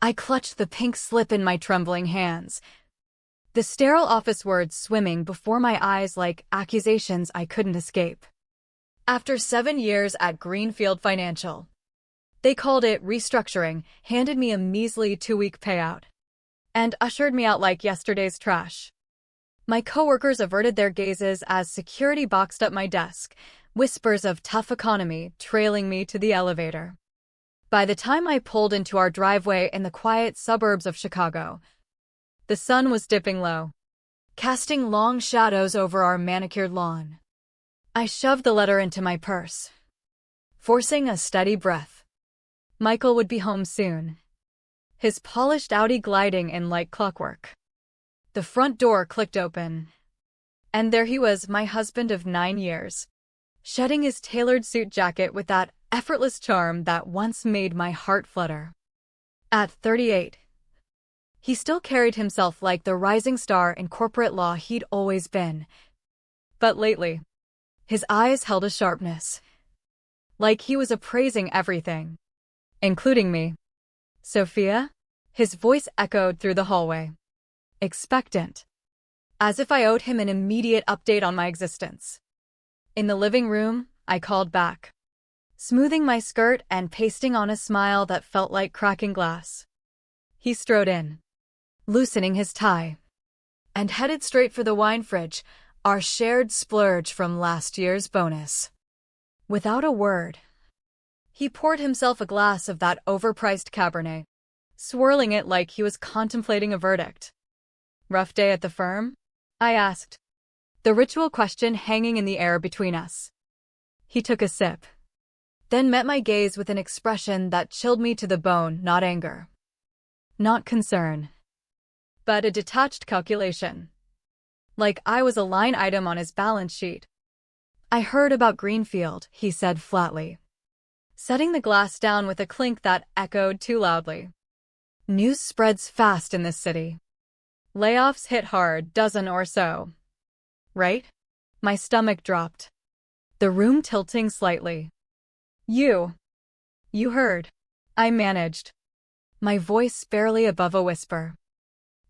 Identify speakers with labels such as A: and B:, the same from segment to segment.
A: I clutched the pink slip in my trembling hands, the sterile office words swimming before my eyes like accusations I couldn't escape. After 7 years at Greenfield Financial, they called it restructuring, handed me a measly 2-week payout, and ushered me out like yesterday's trash. My coworkers averted their gazes as security boxed up my desk, whispers of tough economy trailing me to the elevator. By the time I pulled into our driveway in the quiet suburbs of Chicago, the sun was dipping low, casting long shadows over our manicured lawn. I shoved the letter into my purse, forcing a steady breath. Michael would be home soon, his polished Audi gliding in like clockwork. The front door clicked open, and there he was, my husband of 9 years, shedding his tailored suit jacket with that effortless charm that once made my heart flutter. At 38, he still carried himself like the rising star in corporate law he'd always been. But lately, his eyes held a sharpness, like he was appraising everything, including me. Sophia? His voice echoed through the hallway, expectant, as if I owed him an immediate update on my existence. In the living room, I called back, smoothing my skirt and pasting on a smile that felt like cracking glass. He strode in, loosening his tie, and headed straight for the wine fridge, our shared splurge from last year's bonus. Without a word, he poured himself a glass of that overpriced Cabernet, swirling it like he was contemplating a verdict. "Rough day at the firm?" I asked, the ritual question hanging in the air between us. He took a sip, then met my gaze with an expression that chilled me to the bone. Not anger, not concern, but a detached calculation, like I was a line item on his balance sheet. "I heard about Greenfield," he said flatly, setting the glass down with a clink that echoed too loudly. "News spreads fast in this city. Layoffs hit hard, dozen or so. Right?" My stomach dropped, the room tilting slightly. You heard," I managed, my voice barely above a whisper.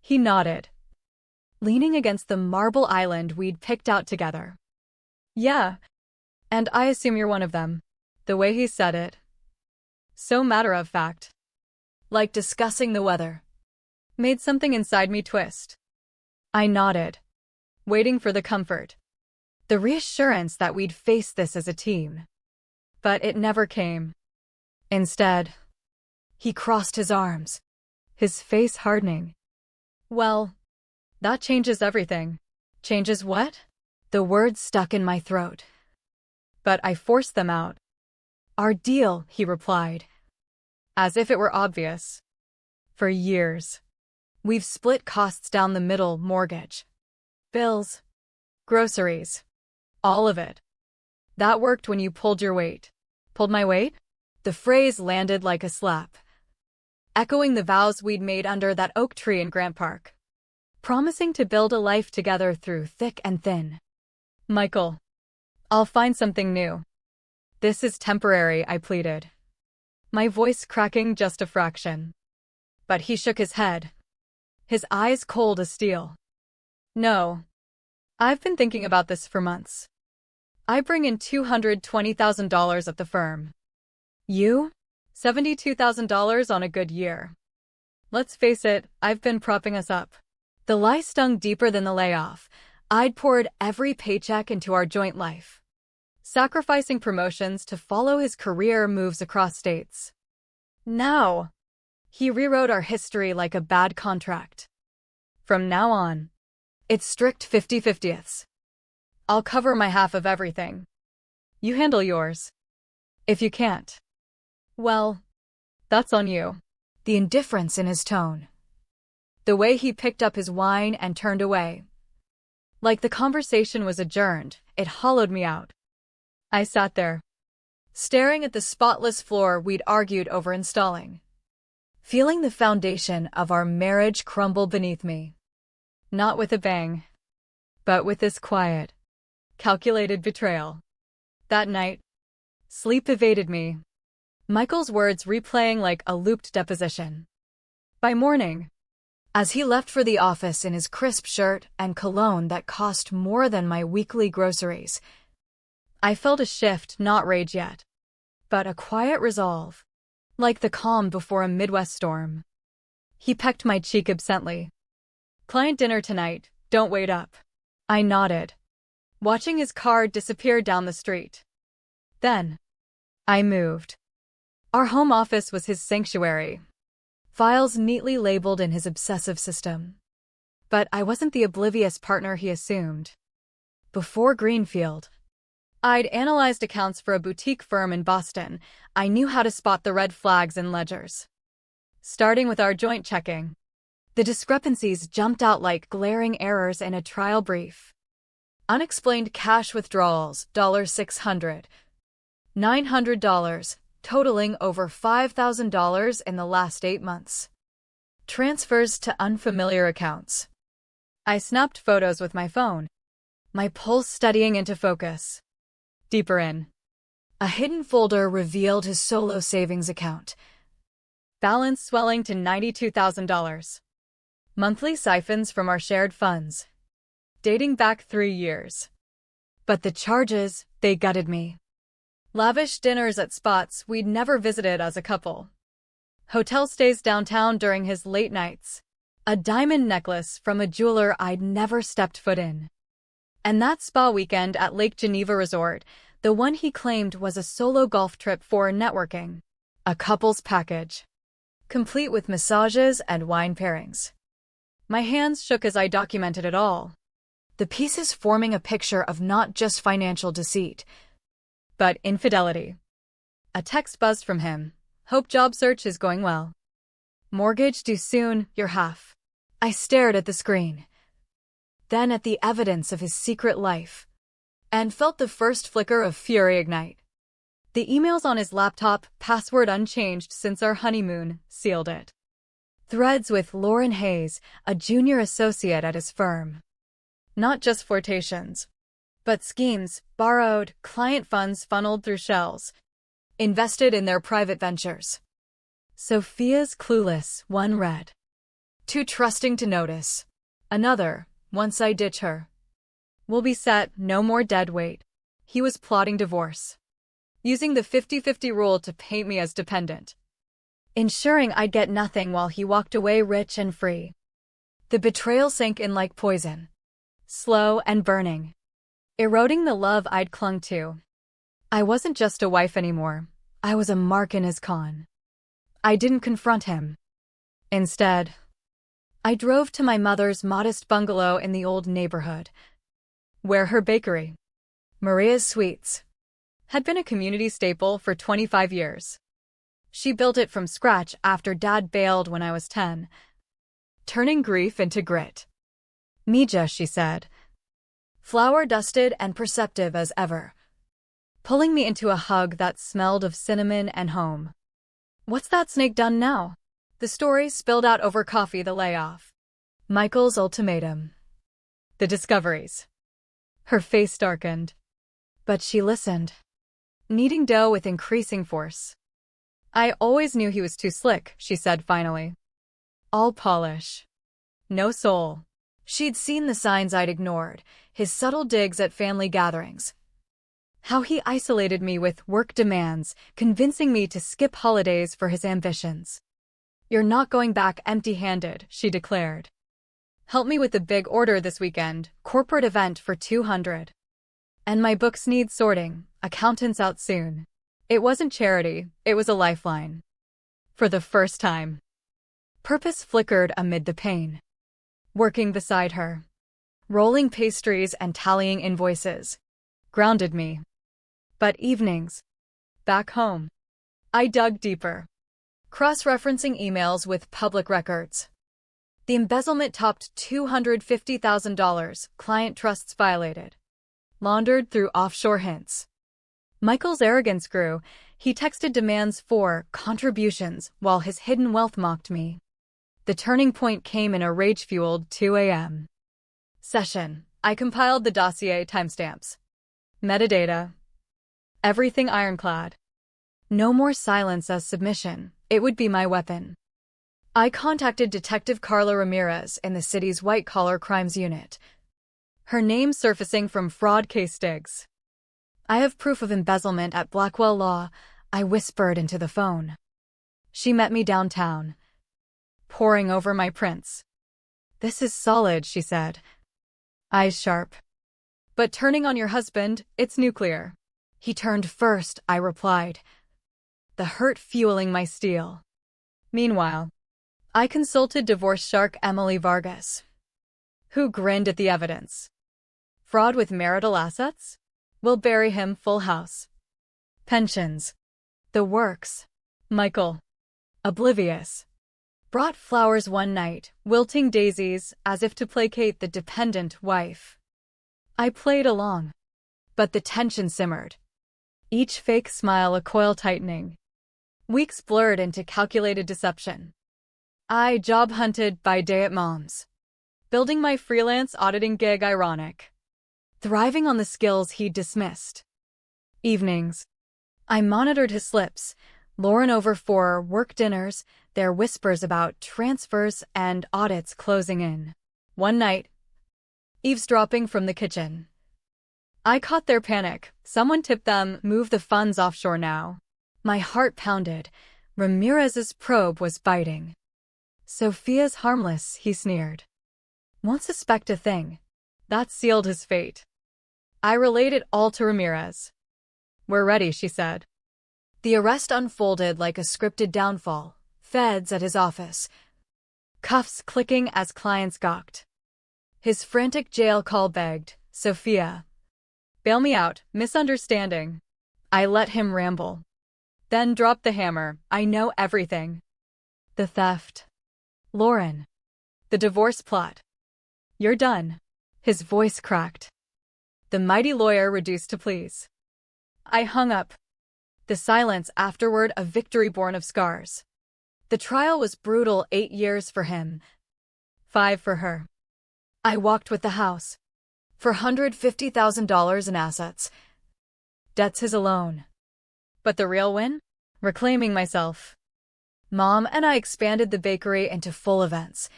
A: He nodded, leaning against the marble island we'd picked out together. "Yeah, and I assume you're one of them." The way he said it, so matter-of-fact, like discussing the weather, made something inside me twist. I nodded, waiting for the comfort, the reassurance that we'd face this as a team. But it never came. Instead, he crossed his arms, his face hardening. "Well, that changes everything." "Changes what?" The words stuck in my throat, but I forced them out. "Our deal," he replied, as if it were obvious. "For years, we've split costs down the middle: mortgage, bills, groceries, all of it. That worked when you pulled your weight." Pulled my weight? The phrase landed like a slap, echoing the vows we'd made under that oak tree in Grant Park, promising to build a life together through thick and thin. "Michael, I'll find something new. This is temporary," I pleaded, my voice cracking just a fraction. But he shook his head, his eyes cold as steel. "No, I've been thinking about this for months. I bring in $220,000 at the firm. You? $72,000 on a good year. Let's face it, I've been propping us up." The lie stung deeper than the layoff. I'd poured every paycheck into our joint life, sacrificing promotions to follow his career moves across states. Now, he rewrote our history like a bad contract. From now on, it's strict 50-50ths. I'll cover my half of everything. You handle yours. If you can't, well, that's on you. The indifference in his tone, the way he picked up his wine and turned away, like the conversation was adjourned, it hollowed me out. I sat there, staring at the spotless floor we'd argued over installing, feeling the foundation of our marriage crumble beneath me. Not with a bang, but with this quiet, calculated betrayal. That night, sleep evaded me, Michael's words replaying like a looped deposition. by morning. As he left for the office in his crisp shirt and cologne that cost more than my weekly groceries, I felt a shift, not rage yet, but a quiet resolve, like the calm before a Midwest storm. He pecked my cheek absently. "Client dinner tonight, don't wait up." I nodded, watching his car disappear down the street. Then, I moved. Our home office was his sanctuary, files neatly labeled in his obsessive system. But I wasn't the oblivious partner he assumed. Before Greenfield, I'd analyzed accounts for a boutique firm in Boston. I knew how to spot the red flags in ledgers. Starting with our joint checking, the discrepancies jumped out like glaring errors in a trial brief. Unexplained cash withdrawals, $600, $900, totaling over $5,000 in the last 8 months. Transfers to unfamiliar accounts. I snapped photos with my phone, my pulse steadying into focus. Deeper in, a hidden folder revealed his solo savings account, balance swelling to $92,000. Monthly siphons from our shared funds, dating back 3 years. But the charges, they gutted me. Lavish dinners at spots we'd never visited as a couple. Hotel stays downtown during his late nights. A diamond necklace from a jeweler I'd never stepped foot in. And that spa weekend at Lake Geneva Resort, the one he claimed was a solo golf trip for networking. A couple's package, complete with massages and wine pairings. My hands shook as I documented it all, the pieces forming a picture of not just financial deceit, but infidelity. A text buzzed from him. "Hope job search is going well. Mortgage due soon, your half." I stared at the screen, then at the evidence of his secret life, and felt the first flicker of fury ignite. The emails on his laptop, password unchanged since our honeymoon, sealed it. Threads with Lauren Hayes, a junior associate at his firm. Not just flirtations, but schemes, borrowed, client funds funneled through shells, invested in their private ventures. Sophia's clueless, one read. Too trusting to notice. Another, once I ditch her. We'll be set, no more dead weight. He was plotting divorce, using the 50-50 rule to paint me as dependent, ensuring I'd get nothing while he walked away rich and free. The betrayal sank in like poison, slow and burning, eroding the love I'd clung to. I wasn't just a wife anymore. I was a mark in his con. I didn't confront him. Instead, I drove to my mother's modest bungalow in the old neighborhood, where her bakery, Maria's Sweets, had been a community staple for 25 years. She built it from scratch after Dad bailed when I was 10, turning grief into grit. "Mija," she said, flour-dusted and perceptive as ever, pulling me into a hug that smelled of cinnamon and home. "What's that snake done now?" The story spilled out over coffee. The layoff, Michael's ultimatum, the discoveries. Her face darkened, but she listened, kneading dough with increasing force. "I always knew he was too slick," she said finally. "All polish, no soul." She'd seen the signs I'd ignored, his subtle digs at family gatherings, how he isolated me with work demands, convincing me to skip holidays for his ambitions. "You're not going back empty-handed," she declared. "Help me with the big order this weekend, corporate event for 200. And my books need sorting, accountants out soon." It wasn't charity, it was a lifeline. For the first time, purpose flickered amid the pain. Working beside her, rolling pastries and tallying invoices, grounded me. But evenings, back home, I dug deeper, cross-referencing emails with public records. The embezzlement topped $250,000, client trusts violated, laundered through offshore hints. Michael's arrogance grew. He texted demands for contributions while his hidden wealth mocked me. The turning point came in a rage-fueled 2 a.m. session. I compiled the dossier, timestamps, metadata, everything ironclad. No more silence as submission. It would be my weapon. I contacted Detective Carla Ramirez in the city's white-collar crimes unit. Her name surfacing from fraud case digs. I have proof of embezzlement at Blackwell Law, I whispered into the phone. She met me downtown, poring over my prints. This is solid, she said, eyes sharp. But turning on your husband, it's nuclear. He turned first, I replied, the hurt fueling my steel. Meanwhile, I consulted divorce shark Emily Vargas, who grinned at the evidence. Fraud with marital assets? We'll bury him, full house. Pensions. The works. Michael, oblivious, brought flowers one night, wilting daisies as if to placate the dependent wife. I played along, but the tension simmered. Each fake smile a coil tightening. Weeks blurred into calculated deception. I job hunted by day at Mom's, building my freelance auditing gig ironic, thriving on the skills he'd dismissed. Evenings, I monitored his slips, Lauren over for work dinners, their whispers about transfers and audits closing in. One night, eavesdropping from the kitchen, I caught their panic. Someone tipped them, move the funds offshore now. My heart pounded. Ramirez's probe was biting. Sophia's harmless, he sneered. Won't suspect a thing. That sealed his fate. I relayed it all to Ramirez. We're ready, she said. The arrest unfolded like a scripted downfall. Feds at his office. Cuffs clicking as clients gawked. His frantic jail call begged, Sophia, bail me out, misunderstanding. I let him ramble. Then dropped the hammer. I know everything. The theft. Lauren. The divorce plot. You're done. His voice cracked. The mighty lawyer reduced to pleas. I hung up. The silence afterward a victory born of scars. The trial was brutal, 8 years for him. 5 for her. I walked with the house. For $150,000 in assets. Debts his alone. But the real win? Reclaiming myself. Mom and I expanded the bakery into full events.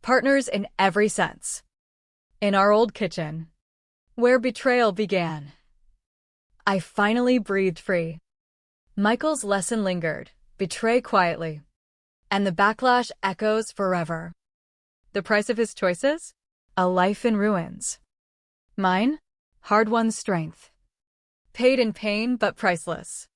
A: Partners in every sense. In our old kitchen, where betrayal began, I finally breathed free. Michael's lesson lingered, betray quietly, and the backlash echoes forever. The price of his choices? A life in ruins. Mine? Hard-won strength. Paid in pain but priceless.